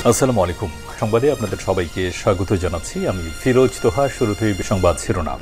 আসসালামু আলাইকুম। সংবাদে আপনাদের সবাইকে স্বাগত জানাচ্ছি। আমি ফিরোজ তোহা। শুরুতেই সংবাদ শিরোনাম।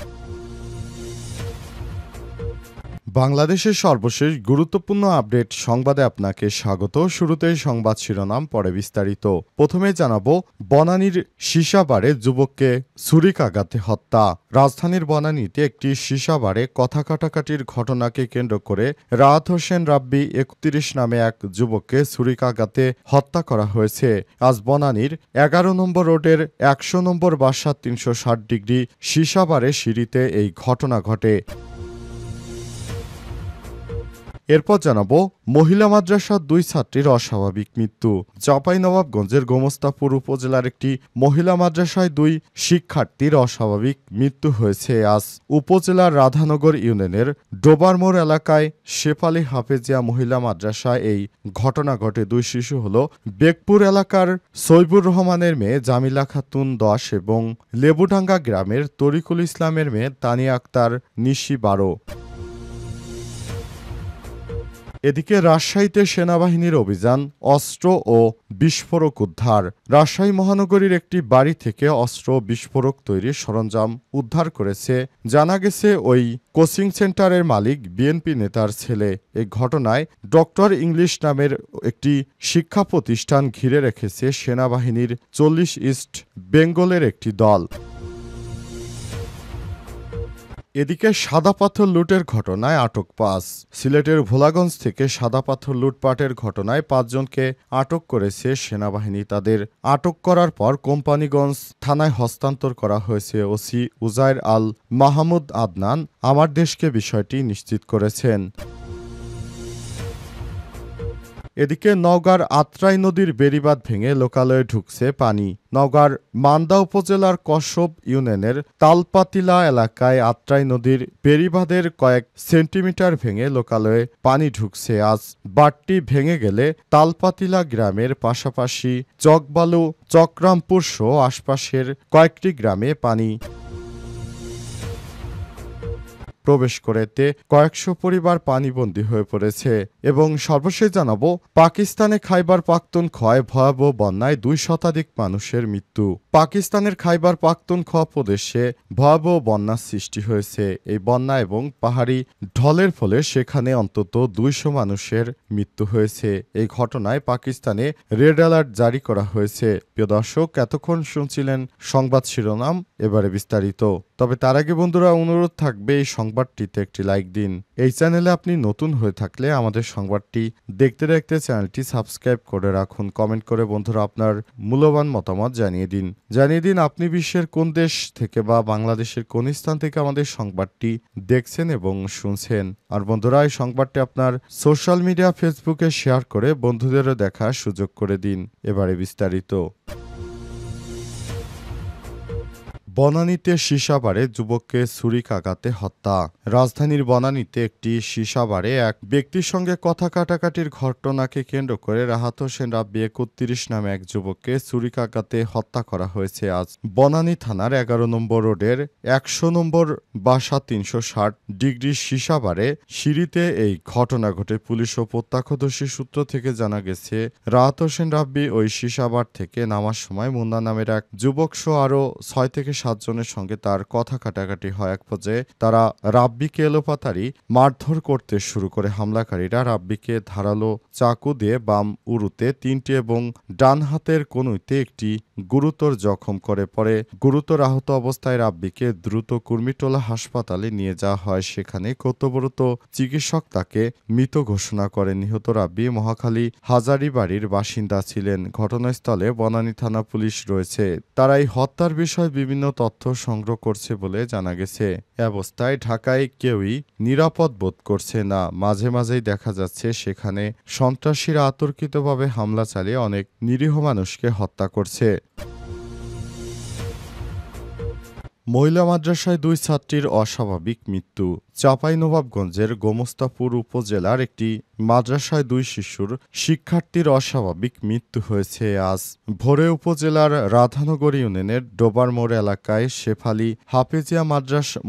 বাংলাদেশের সর্বশেষ গুরুত্বপূর্ণ আপডেট সংবাদে আপনাকে স্বাগত। শুরুতেই সংবাদ শিরোনাম, পরে বিস্তারিত। প্রথমে জানাবো, বনানীর সীসাবারে যুবককে ছুরিকাঘাতে হত্যা। রাজধানীর বনানীতে একটি সীসাবারে কথা কাটাকাটির ঘটনাকে কেন্দ্র করে রাহাত হোসেন রাব্বি ৩১ নামে এক যুবককে ছুরিকাঘাতে হত্যা করা হয়েছে। আজ বনানীর ১১ নম্বর রোডের ১০০ নম্বর বাসা ৩৬০ ডিগ্রি সীসাবারে সিঁড়িতে এই ঘটনা ঘটে। এরপর জানাবো, মহিলা মাদ্রাসার ২ ছাত্রীর অস্বাভাবিক মৃত্যু। চাঁপাইনবাবগঞ্জের গোমস্তাপুর উপজেলার একটি মহিলা মাদ্রাসায় ২ শিক্ষার্থীর অস্বাভাবিক মৃত্যু হয়েছে আজ। উপজেলার রাধানগর ইউনিয়নের ডোবারমোড় এলাকায় শেফালি হাফেজিয়া মহিলা মাদ্রাসায় এই ঘটনা ঘটে। ২ শিশু হল বেগপুর এলাকার সৈবুর রহমানের মেয়ে জামিলা খাতুন ১০ এবং লেবুডাঙ্গা গ্রামের তরিকুল ইসলামের মেয়ে তানিয়া আক্তার নিশি ১২। এদিকে রাজশাহীতে সেনাবাহিনীর অভিযান, অস্ত্র ও বিস্ফোরক উদ্ধার। রাজশাহী মহানগরীর একটি বাড়ি থেকে অস্ত্র বিস্ফোরক তৈরির সরঞ্জাম উদ্ধার করেছে। জানা গেছে, ওই কোচিং সেন্টারের মালিক বিএনপি নেতার ছেলে। এই ঘটনায় ডক্টর ইংলিশ নামের একটি শিক্ষা প্রতিষ্ঠান ঘিরে রেখেছে সেনাবাহিনীর ৪০ ইস্ট বেঙ্গলের একটি দল। এদিকে সাদা পাথর লুটের ঘটনায় আটক ৫। সিলেটের ভোলাগঞ্জ থেকে সাদা পাথর লুটপাটের ঘটনায় ৫ জনকে আটক করেছে সেনাবাহিনী। তাদের আটক করার পর কোম্পানিগঞ্জ থানায় হস্তান্তর করা হয়েছে। ওসি উজায়ের আল মাহমুদ আদনান আমার দেশকে বিষয়টি নিশ্চিত করেছেন। এদিকে নওগাঁর আত্রাই নদীর বেড়িবাঁধ ভেঙে লোকালয়ে ঢুকছে পানি। নওগাঁর মান্দা উপজেলার কসব ইউনিয়নের তালপাতিলা এলাকায় আত্রাই নদীর বেড়িবাঁধের কয়েক সেন্টিমিটার ভেঙে লোকালয়ে পানি ঢুকছে। আজ বাঁধটি ভেঙে গেলে তালপাতিলা গ্রামের পাশাপাশি চকবালু, চকরামপুর সহ আশপাশের কয়েকটি গ্রামে পানি প্রবেশ করেতে কয়েকশো পরিবার পানিবন্দী হয়ে পড়েছে। এবং সর্বশেষ জানাবো, পাকিস্তানে খাইবার পাখতুনখোয়ায় ভয়াবহ বন্যায় ২ শতাধিক মানুষের মৃত্যু। পাকিস্তানের খাইবার পাখতুনখোয়া প্রদেশে ভয়াবহ বন্যার সৃষ্টি হয়েছে। এই বন্যা এবং পাহাড়ি ঢলের ফলে সেখানে অন্তত ২০০ মানুষের মৃত্যু হয়েছে। এই ঘটনায় পাকিস্তানে রেড অ্যালার্ট জারি করা হয়েছে। প্রিয় দর্শক, এতক্ষণ শুনছিলেন সংবাদ শিরোনাম, এবারে বিস্তারিত। তবে তার আগে বন্ধুরা, অনুরোধ থাকবে এই সংবাদটিতে একটি লাইক দিন। এই চ্যানেলে আপনি নতুন হয়ে থাকলে আমাদের সংবাদটি দেখতে দেখতে চ্যানেলটি সাবস্ক্রাইব করে রাখুন। কমেন্ট করে বন্ধুরা আপনার মূল্যবান মতামত জানিয়ে দিন আপনি বিশ্বের কোন দেশ থেকে বা বাংলাদেশের কোন স্থান থেকে আমাদের সংবাদটি দেখছেন এবং শুনছেন। আর বন্ধুরা, এই সংবাদটি আপনার সোশ্যাল মিডিয়া ফেসবুকে শেয়ার করে বন্ধুদেরও দেখার সুযোগ করে দিন। এবারে বিস্তারিত। বনানীতে সীসাবারে যুবককে ছুরিকাঘাতে হত্যা। রাজধানীর বনানীতে একটি সীসাবারে এক ব্যক্তির সঙ্গে কথা কাটাকাটির ঘটনাকে কেন্দ্র করে রাহাত হোসেন রাব্বি ৩১ নামে এক যুবককে ছুরিকাঘাতে হত্যা করা হয়েছে আজ। বনানী থানার ১১ নম্বর রোডের ১০০ নম্বর বাসা ৩৬০ ডিগ্রি সীসাবারে সিঁড়িতে এই ঘটনা ঘটে। পুলিশ ও প্রত্যক্ষদর্শী সূত্র থেকে জানা গেছে, রাহাত হোসেন রাব্বি ওই সীসাবার থেকে নামার সময় মুন্না নামের এক যুবক সহ আরও ৬ থেকে ৭ জনের সঙ্গে তার কথা কাটাকাটি হয়। এক পর্যায়ে তারা রাব্বিকে এলোপাতাড়ি মারধর করতে শুরু করে। হামলাকারীরা রাব্বিকে ধারালো চাকু দিয়ে বাম উরুতে ৩টি এবং ডান হাতের কনুইতে একটি গুরুতর জখম করে। পরে গুরুতর আহত অবস্থায় রাব্বিকে দ্রুত কুর্মিটোলা হাসপাতালে নিয়ে যাওয়া হয়। সেখানে কর্তব্যরত চিকিৎসক তাকে মৃত ঘোষণা করেন। নিহত রাব্বি মহাখালী হাজারিবাড়ির বাসিন্দা ছিলেন। ঘটনাস্থলে বনানী থানা পুলিশ রয়েছে। তারা এই হত্যার বিষয়ে বিভিন্ন তথ্য সংগ্রহ করছে বলে জানা গেছে। এ অবস্থায় ঢাকায় কেউই নিরাপদ বোধ করছে না। মাঝে মাঝেই দেখা যাচ্ছে সেখানে সন্ত্রাসীরা অতর্কিতভাবে হামলা চালিয়ে অনেক নিরীহ মানুষকে হত্যা করছে। মহিলা মাদ্রাসায় ২ ছাত্রীর অস্বাভাবিক মৃত্যু। চাঁপাইনবাবগঞ্জের গোমস্তাপুর উপজেলার একটি মাদ্রাসায় ২ শিশুর শিক্ষার্থীর অস্বাভাবিক মৃত্যু হয়েছে আজ ভোরে। উপজেলার রাধানগর ইউনিয়নের ডোবার মোড় এলাকায় শেফালী হাফেজিয়া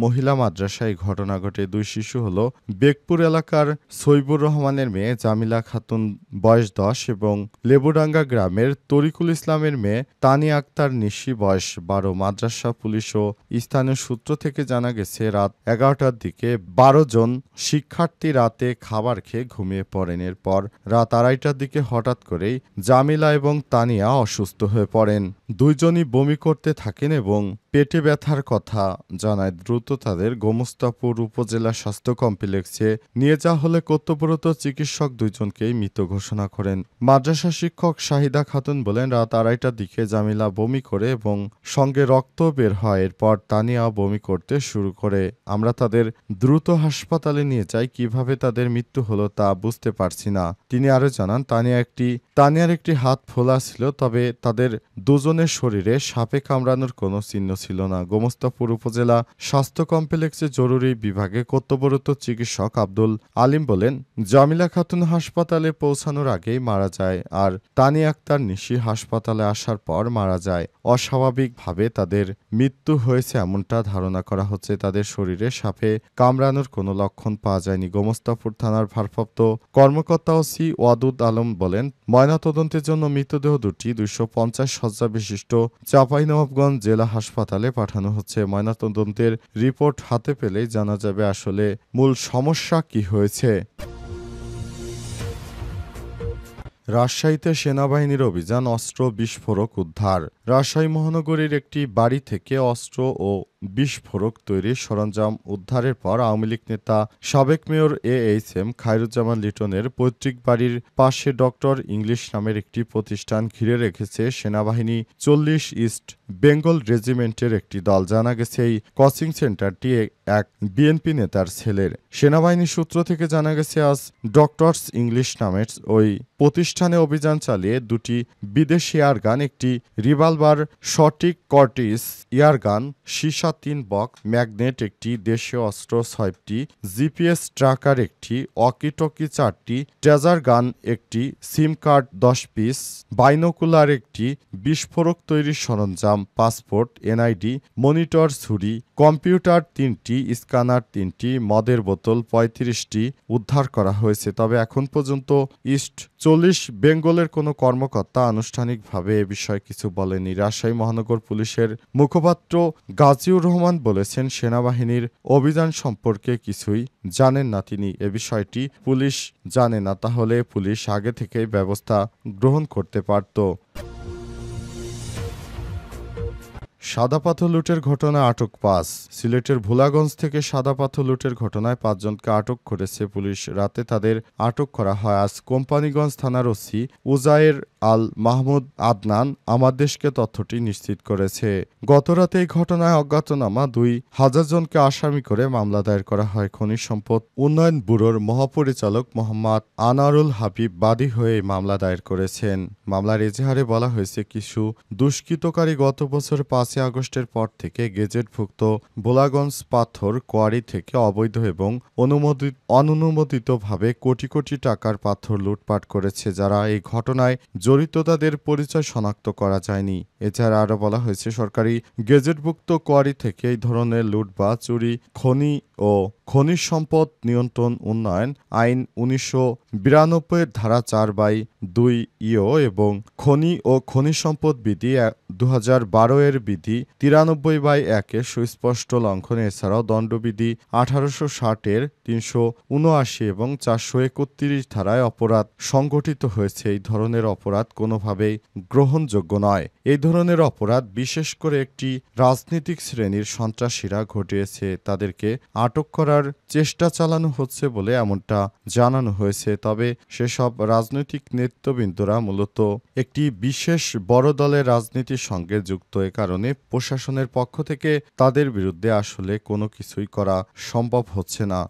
মহিলা মাদ্রাসায় ঘটনা ঘটে। ২ শিশু হল বেগপুর এলাকার সইবুর রহমানের মেয়ে জামিলা খাতুন বয়স ১০ এবং লেবুডাঙ্গা গ্রামের তরিকুল ইসলামের মেয়ে তানিয়া আক্তার নিশি বয়স ১২। মাদ্রাসা পুলিশ ও স্থানীয় সূত্র থেকে জানা গেছে, রাত ১১টার দিকে ১২ জন শিক্ষার্থী রাতে খাবার খেয়ে ঘুমিয়ে পড়েন। এরপর রাত ২:৩০টার দিকে হঠাৎ করেই জামিলা এবং তানিয়া অসুস্থ হয়ে পড়েন। দুইজনই বমি করতে থাকেন এবং পেটে ব্যথার কথা জানায়। দ্রুত তাদের গোমস্তাপুর উপজেলা স্বাস্থ্য কমপ্লেক্সে নিয়ে যাওয়া হলে কর্তব্যরত চিকিৎসক দুইজনকেই মৃত ঘোষণা করেন। মাদ্রাসা শিক্ষক শাহিদা খাতুন বলেন, রাত ২:৩০টার দিকে জামিলা বমি করে এবং সঙ্গে রক্ত বের হয়। এরপর তানিয়া বমি করতে শুরু করে। আমরা তাদের দ্রুত হাসপাতালে নিয়ে যাই। কিভাবে তাদের মৃত্যু হলো তা বুঝতে পারছি না। তিনি আরও জানান, তানিয়ার একটি হাত ফোলা ছিল, তবে তাদের দুজনের শরীরে সাপে কামড়ানোর কোনো চিহ্ন ছিল না। গোমস্তাপুর উপজেলা স্বাস্থ্য কমপ্লেক্সে জরুরি বিভাগে কর্তব্যরত চিকিৎসক আব্দুল আলিম বলেন, জামিলা খাতুন হাসপাতালে পৌঁছানোর আগেই মারা যায়, আর তানিয়া আক্তার নিশি হাসপাতালে আসার পর মারা যায়। অস্বাভাবিকভাবে তাদের মৃত্যু হয়েছে এমনটা ধারণা করা হচ্ছে। তাদের শরীরে সাপে কামড়ানোর কোনো লক্ষণ পাওয়া যায়নি। গোমস্তাপুর থানার ভারপ্রাপ্ত কর্মকর্তা ওসি ওয়াদুদ আলম বলেন, ময়নাতদন্তের জন্য মৃতদেহ দুটি ২৫০ শয্যা বিশিষ্ট চাঁপাইনবাবগঞ্জ জেলা হাসপাতালে পাঠানো হচ্ছে। ময়নাতদন্তের রিপোর্ট হাতে পেলেই জানা যাবে আসলে মূল সমস্যা কি হয়েছে। রাজশাহীতে সেনাবাহিনীর অভিযান, অস্ত্র বিস্ফোরক উদ্ধার। রাজশাহী মহানগরীর একটি বাড়ি থেকে অস্ত্র ও বিস্ফোরক তৈরির সরঞ্জাম উদ্ধারের পর আওয়ামী লীগ নেতা সাবেক মেয়র এএইচএম খায়রুজ্জামান লিটনের পৈতৃক বাড়ির পাশে ডক্টর ইংলিশ নামের একটি প্রতিষ্ঠান ঘিরে রেখেছে সেনাবাহিনী ৪০ ইস্ট বেঙ্গল রেজিমেন্টের একটি দল। জানা গেছে, এই কোচিং সেন্টারটি এক বিএনপি নেতার ছেলের। সেনাবাহিনী সূত্র থেকে জানা গেছে, আজ ডক্টরস ইংলিশ নামের ওই প্রতিষ্ঠানে অভিযান চালিয়ে দুটি বিদেশি এয়ারগান, একটি রিভলভার শটিক কর্টিস এয়ারগান, সীসা ৩ বক, ম্যাগনেট একটি, দেশীয় অস্ত্র ৬টি, জিপিএস ট্র্যাকার একটি, ওয়াকিটকি ৪টি, ট্রেজার গান একটি, সিম কার্ড ১০ পিস, বাইনোকুলার একটি, বিস্ফোরক তৈরির সরঞ্জাম, পাসপোর্ট, এনআইডি, মনিটর, ছুরি, কম্পিউটার ৩টি, স্ক্যানার ৩টি, মদের বোতল ৩৫টি উদ্ধার করা হয়েছে। তবে এখন পর্যন্ত ইস্ট ৪০ বেঙ্গলের কোনো কর্মকর্তা আনুষ্ঠানিকভাবে এ বিষয়ে কিছু বলেনি। রাজশাহী মহানগর পুলিশের মুখপাত্র গাজীউর রহমান বলেছেন, সেনাবাহিনীর অভিযান সম্পর্কে কিছুই জানেন না তিনি। এ বিষয়টি পুলিশ জানে না, তাহলে পুলিশ আগে থেকেই ব্যবস্থা গ্রহণ করতে পারত। সাদা পাথর লুটের ঘটনায় আটক ৫। সিলেটের ভোলাগঞ্জ থেকে সাদা পাথর লুটের ঘটনায় ৫ জনকে আটক করেছে পুলিশ। রাতে তাদের আটক করা হয়। আজ কোম্পানিগঞ্জ থানার ওসি উজায়ের আল মাহমুদ আদনান আমার দেশকে তথ্যটি নিশ্চিত করেছে। গতরাতে এই ঘটনায় অজ্ঞাতনামা ২,০০০ জনকে আসামি করে মামলা দায়ের করা হয়। খনিজ সম্পদ উন্নয়ন ব্যুরোর মহাপরিচালক মোহাম্মদ আনারুল হাবিব বাদী হয়ে এই মামলা দায়ের করেছেন। মামলার এজাহারে বলা হয়েছে, কিছু দুষ্কৃতকারী গত বছর ৫ আগস্টের পর থেকে গেজেটভুক্ত ভোলাগঞ্জ পাথর কোয়ারি থেকে অবৈধ এবং অনুমোদিতভাবে কোটি কোটি টাকার পাথর লুটপাট করেছে। যারা এই ঘটনায় জড়িত তাদের পরিচয় শনাক্ত করা যায়নি। এছাড়া আরও বলা হয়েছে, সরকারি গেজেটভুক্ত কোয়ারি থেকে এই ধরনের লুট বা চুরি খনিজ সম্পদ নিয়ন্ত্রণ উন্নয়ন আইন ১৯৯২ ধারা ৪/২ ইও এবং খনি ও খনিজ সম্পদ বিধি ২০১২ এর বিধি ৯৩/১ এর সুস্পষ্ট লঙ্ঘন। এছাড়াও দণ্ডবিধি ১৮৬০ এর ৩৭৯ এবং ৪৩১ ধারায় অপরাধ সংগঠিত হয়েছে। এই ধরনের অপরাধ কোনোভাবেই গ্রহণযোগ্য নয়। এই ধরনের অপরাধ বিশেষ করে একটি রাজনৈতিক শ্রেণীর সন্ত্রাসীরা ঘটিয়েছে। তাদেরকে আটক করার চেষ্টা চালানো হচ্ছে বলে এমনটা জানানো হয়েছে। তবে সেসব রাজনৈতিক নেতৃবৃন্দরা মূলত একটি বিশেষ বড় দলের রাজনীতির সঙ্গে যুক্ত। এ কারণে প্রশাসনের পক্ষ থেকে তাদের বিরুদ্ধে আসলে কোনো কিছুই করা সম্ভব হচ্ছে না।